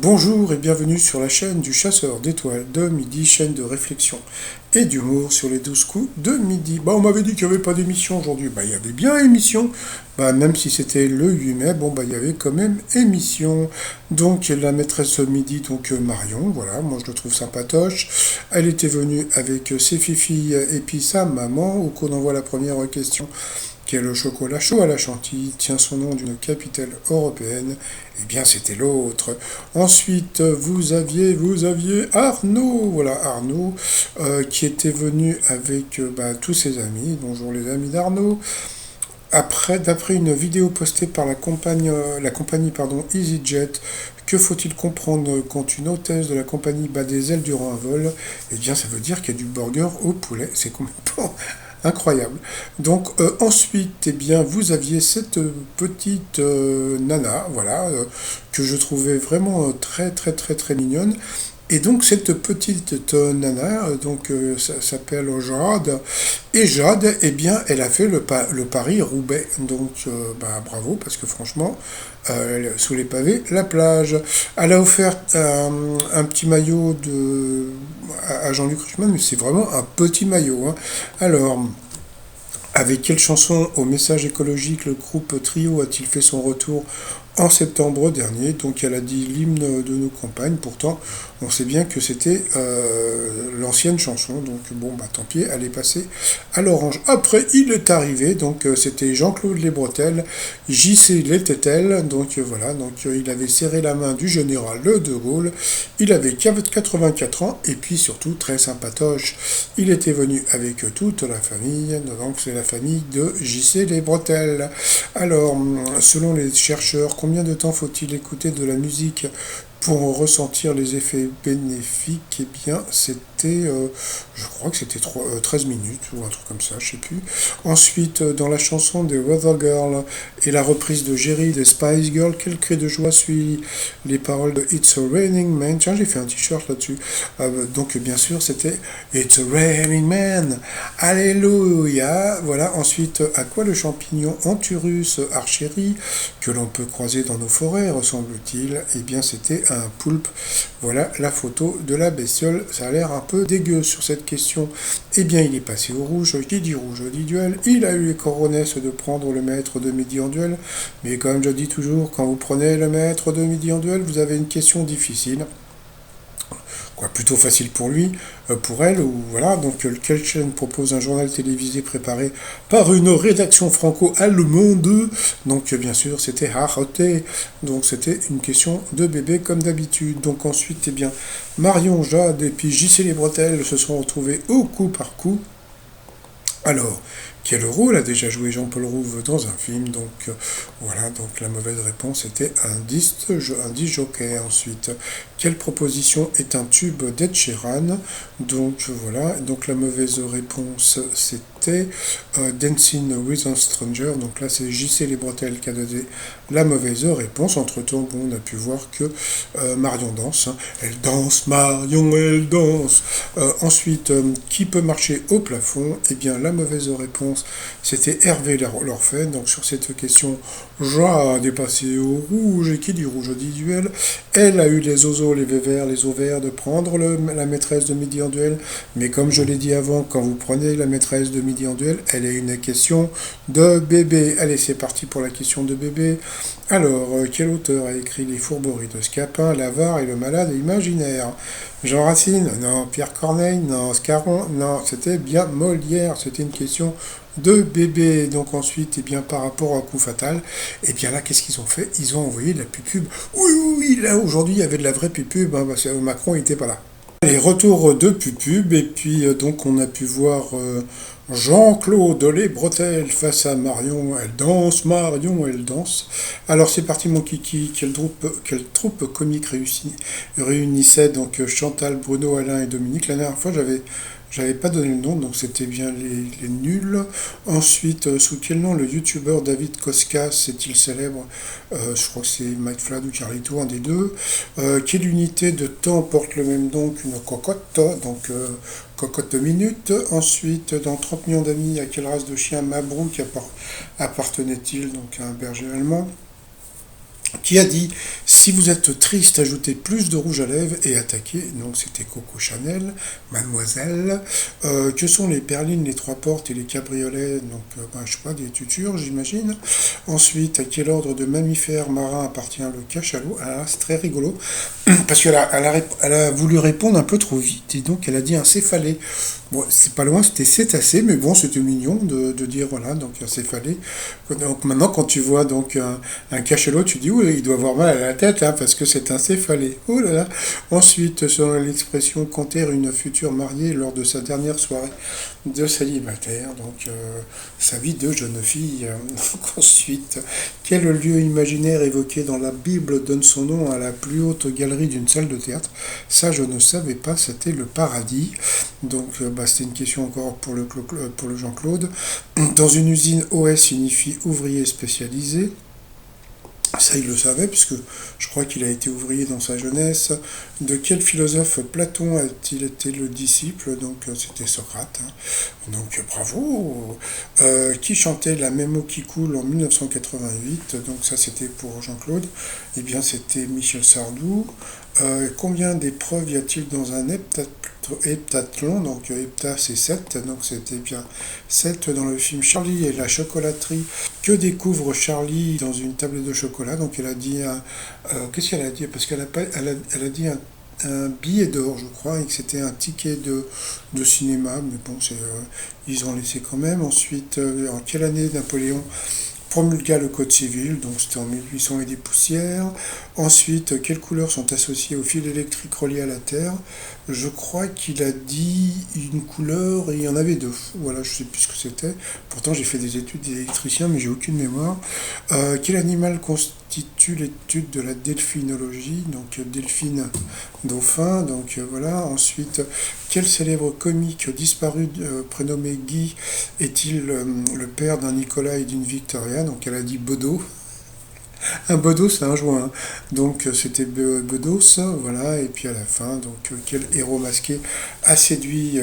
Bonjour et bienvenue sur la chaîne du chasseur d'étoiles de midi, chaîne de réflexion et d'humour sur les 12 coups de midi. On m'avait dit qu'il n'y avait pas d'émission aujourd'hui. Il y avait bien émission. Même si c'était le 8 mai, il y avait quand même émission. Donc la maîtresse midi, donc Marion, voilà, moi je le trouve sympatoche. Elle était venue avec ses filles et puis sa maman, au cours d'envoi la première question. Quel chocolat chaud à la chantilly tient son nom d'une capitale européenne? Eh bien, c'était l'autre. Ensuite, vous aviez Arnaud, voilà Arnaud, qui était venu avec tous ses amis. Bonjour les amis d'Arnaud. Après, d'après une vidéo postée par la compagnie EasyJet, que faut-il comprendre quand une hôtesse de la compagnie bat des ailes durant un vol? Eh bien, ça veut dire qu'il y a du burger au poulet. C'est complètement incroyable. Donc ensuite, eh bien, vous aviez cette petite nana, voilà, que je trouvais vraiment très très très très mignonne. Et donc cette petite nana, ça s'appelle Jade, et Jade, eh bien, elle a fait le Paris-Roubaix. Donc bravo, parce que franchement, sous les pavés, la plage. Elle a offert un petit maillot à Jean-Luc Reichmann, mais c'est vraiment un petit maillot, hein. Alors, avec quelle chanson au message écologique le groupe Trio a-t-il fait son retour en septembre dernier? Donc elle a dit l'hymne de nos campagnes, pourtant on sait bien que c'était l'ancienne chanson, donc tant pis, elle est passée à l'orange. Après il est arrivé, c'était Jean-Claude Les Bretelles, JC l'était-elle, voilà, il avait serré la main du général de Gaulle, il avait 84 ans, et puis surtout très sympatoche, il était venu avec toute la famille, donc c'est la famille de JC Les Bretelles. Alors, selon les chercheurs, combien de temps faut-il écouter de la musique pour ressentir les effets bénéfiques? Eh bien, je crois que c'était 13 minutes ou un truc comme ça, je sais plus. Ensuite, dans la chanson des Weather Girl et la reprise de Jerry des Spice Girls, quel cri de joie suit les paroles de It's a Raining Man? Tiens, j'ai fait un t-shirt là-dessus. Bien sûr, c'était It's a Raining Man. Alléluia. Voilà. Ensuite, à quoi le champignon Anthurus archerie, que l'on peut croiser dans nos forêts, ressemble-t-il? Eh bien, c'était un poulpe. Voilà la photo de la bestiole. Ça a l'air un peu dégueu sur cette question. Eh bien, il est passé au rouge. Qui dit rouge dit duel. Il a eu les coronesses de prendre le maître de midi en duel. Mais comme je dis toujours, quand vous prenez le maître de midi en duel, vous avez une question difficile. Quoi, plutôt facile pour lui, pour elle, ou voilà. Quelle chaîne propose un journal télévisé préparé par une rédaction franco-allemande? Bien sûr, c'était Arte. Donc, c'était une question de bébé, comme d'habitude. Donc, ensuite, eh bien, Marion, Jade et puis JC Les Bretelles se sont retrouvés au coup par coup. Alors, quel rôle a déjà joué Jean-Paul Rouve dans un film? Voilà, la mauvaise réponse était indice joker. Ensuite, quelle proposition est un tube d'Ed Sheeran? Voilà, la mauvaise réponse c'était Dancing with a Stranger. Donc là c'est JC Les Bretelles qui a donné la mauvaise réponse. Entre-temps, on a pu voir que Marion danse, hein. Elle danse, Marion, elle danse. Ensuite, qui peut marcher au plafond? Eh bien, la mauvaise réponse, c'était Hervé Lorfen. Donc, sur cette question, Jade est passé au rouge. Et qui dit rouge dit duel? Elle a eu les oiseaux, les vévères, les ovaires de prendre la maîtresse de midi en duel. Mais comme je l'ai dit avant, quand vous prenez la maîtresse de midi en duel, elle est une question de bébé. Allez, c'est parti pour la question de bébé. Alors, quel auteur a écrit Les Fourberies de Scapin, l'Avare et le Malade imaginaire? Jean Racine? Non. Pierre Corneille? Non. Scarron? Non. C'était bien Molière. C'était une question de bébé. Donc ensuite, par rapport au coup fatal, là, qu'est-ce qu'ils ont fait? Ils ont envoyé de la pub. Oui, oui, oui, là, aujourd'hui, il y avait de la vraie pub, hein, parce que Macron n'était pas là. Les retours de pub, et puis on a pu voir Jean-Claude Les Bretelles face à Marion, elle danse, Marion, elle danse. Alors c'est parti mon kiki, quelle troupe comique réunissait Chantal, Bruno, Alain et Dominique. La dernière fois j'avais pas donné le nom, donc c'était bien les nuls. Ensuite, sous quel nom le youtubeur David Koska est-il célèbre? Je crois que c'est Mike Flad ou Carlito, un des deux. Quelle unité de temps porte le même nom qu'une cocotte? Cocotte de minute. Ensuite, dans 30 millions d'amis, à quelle race de chien Mabrouk appartenait-il? Donc à un berger allemand. qui a dit si vous êtes triste, ajoutez plus de rouge à lèvres et attaquez. Donc c'était Coco Chanel, Mademoiselle. Que sont les berlines, les trois portes et les cabriolets? Donc je sais pas, des tutures, j'imagine. Ensuite, à quel ordre de mammifères marins appartient le cachalot? Ah, c'est très rigolo parce elle a voulu répondre un peu trop vite et donc elle a dit un céphalée. Bon, c'est pas loin, c'était cétacé, mais bon, c'était mignon de dire voilà, donc un céphalée. Donc maintenant, quand tu vois donc un cachalot, tu dis oui, il doit avoir mal à la tête, hein, parce que c'est un céphalée. Oh là là. Ensuite, selon l'expression, compter une future mariée lors de sa dernière soirée de célibataire, donc sa vie de jeune fille. Donc, ensuite, quel lieu imaginaire évoqué dans la Bible donne son nom à la plus haute galerie d'une salle de théâtre? Ça, je ne savais pas, c'était le paradis. Donc, c'était une question encore pour le Jean-Claude. Dans une usine, OS signifie ouvrier spécialisé. Ça, il le savait, puisque je crois qu'il a été ouvrier dans sa jeunesse. De quel philosophe Platon a-t-il été le disciple? Donc, c'était Socrate, hein. Donc, bravo. Qui chantait La même eau qui coule en 1988? Donc, ça, c'était pour Jean-Claude. Eh bien, c'était Michel Sardou. Combien d'épreuves y a-t-il dans un heptathlon? Donc, hepta, c'est 7. Donc, c'était bien 7 dans le film Charlie et la chocolaterie. Que découvre Charlie dans une tablette de chocolat? Donc, elle a dit qu'est-ce qu'elle a dit? Parce qu'elle a, pas, elle a dit un billet d'or, je crois, et que c'était un ticket de cinéma. Mais bon, ils ont laissé quand même. Ensuite, en quelle année Napoléon promulgua le Code civil? Donc c'était en 1800 et des poussières. Ensuite, quelles couleurs sont associées aux fils électriques reliés à la Terre? Je crois qu'il a dit une couleur et il y en avait deux. Voilà, je ne sais plus ce que c'était. Pourtant, j'ai fait des études d'électricien, mais j'ai aucune mémoire. Quel animal constitue l'étude de la delphinologie? Donc delphine, dauphin. Donc voilà. Ensuite, quel célèbre comique disparu prénommé Guy est-il le père d'un Nicolas et d'une Victoria? Donc elle a dit Bedos. Un Bedos, c'est un joint, hein. Donc c'était Bedos, voilà. Et puis à la fin, donc quel héros masqué a séduit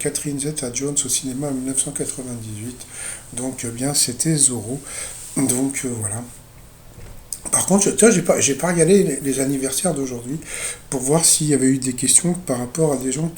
Catherine Zeta-Jones au cinéma en 1998? Donc bien c'était Zorro. Donc voilà. Par contre, tu vois, j'ai pas regardé les anniversaires d'aujourd'hui pour voir s'il y avait eu des questions par rapport à des gens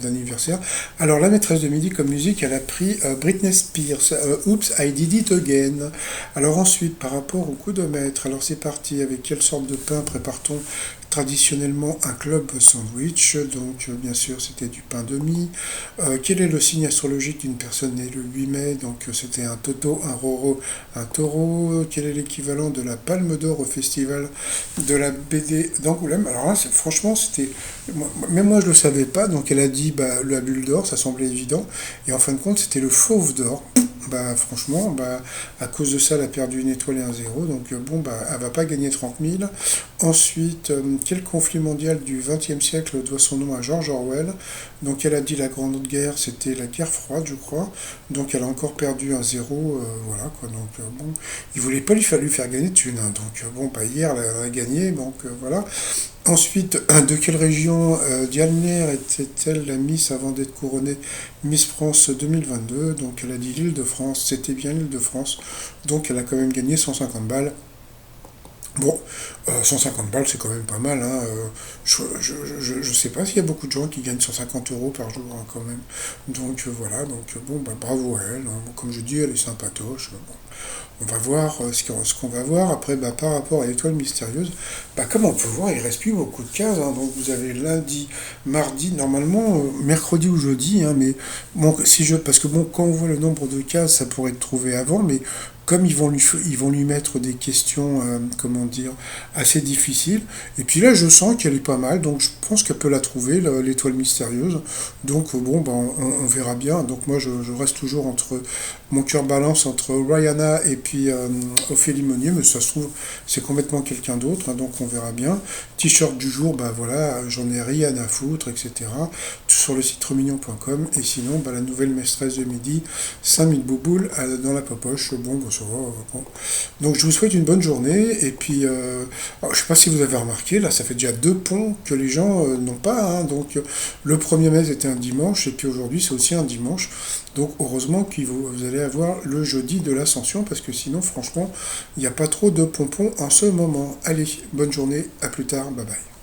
d'anniversaire. Alors, la maîtresse de midi comme musique, elle a pris Britney Spears, Oops, I Did It Again. Alors ensuite, par rapport au coup de maître, alors c'est parti, avec quelle sorte de pain prépare-t-on traditionnellement un club sandwich? Donc, bien sûr, c'était du pain de mie. Quel est le signe astrologique d'une personne née le 8 mai? Donc, c'était un toto, un roro, un taureau. Quel est l'équivalent de la Palme d'Or au festival de la BD d'Angoulême? Alors là, franchement, c'était. Même moi, je ne le savais pas. Donc, elle a dit la bulle d'or, ça semblait évident. Et en fin de compte, c'était le fauve d'or. Franchement, à cause de ça, elle a perdu une étoile et un zéro. Donc, elle va pas gagner 30 000. Ensuite, quel conflit mondial du XXe siècle doit son nom à George Orwell? Donc, elle a dit la Grande Guerre, c'était la guerre froide, je crois. Donc, elle a encore perdu un zéro. Voilà, quoi. Donc, il voulait pas lui faire gagner de thunes, hein. Donc, hier, elle a gagné. Donc, voilà. Ensuite, de quelle région Diane était-elle la Miss avant d'être couronnée Miss France 2022? Donc elle a dit l'Île-de-France, c'était bien l'Île-de-France. Donc elle a quand même gagné 150 balles. Bon, 150 balles, c'est quand même pas mal, hein. Je sais pas s'il y a beaucoup de gens qui gagnent 150 euros par jour, hein, quand même. Donc voilà, donc bravo à elle, hein. Bon, comme je dis, elle est sympatoche. Bon. On va voir ce qu'on va voir. Après, par rapport à l'étoile mystérieuse, comme on peut voir, il reste plus beaucoup de cases, hein. Donc vous avez lundi, mardi, normalement mercredi ou jeudi, hein, mais bon, parce que quand on voit le nombre de cases, ça pourrait être trouvé avant, mais comme ils vont lui mettre des questions, comment dire, assez difficiles. Et puis là, je sens qu'elle est pas mal, donc je pense qu'elle peut la trouver, l'étoile mystérieuse. Donc on verra bien. Donc moi, je reste toujours mon cœur balance entre Rihanna et puis Ophélie Meunier, mais ça se trouve, c'est complètement quelqu'un d'autre, hein, donc on verra bien. T-shirt du jour, voilà, j'en ai rien à foutre, etc. Tout sur le site remignon.com. Et sinon, la nouvelle maîtresse de midi, 5000 bouboules dans la popoche. Bon, ça va. Bon. Donc je vous souhaite une bonne journée. Et puis, alors, je sais pas si vous avez remarqué, là, ça fait déjà 2 ponts que les gens n'ont pas, hein. Donc le 1er mai était un dimanche, et puis aujourd'hui c'est aussi un dimanche. Donc heureusement que vous allez avoir le jeudi de l'Ascension, parce que sinon, franchement, il n'y a pas trop de pompons en ce moment. Allez, bonne journée, à plus tard, bye bye.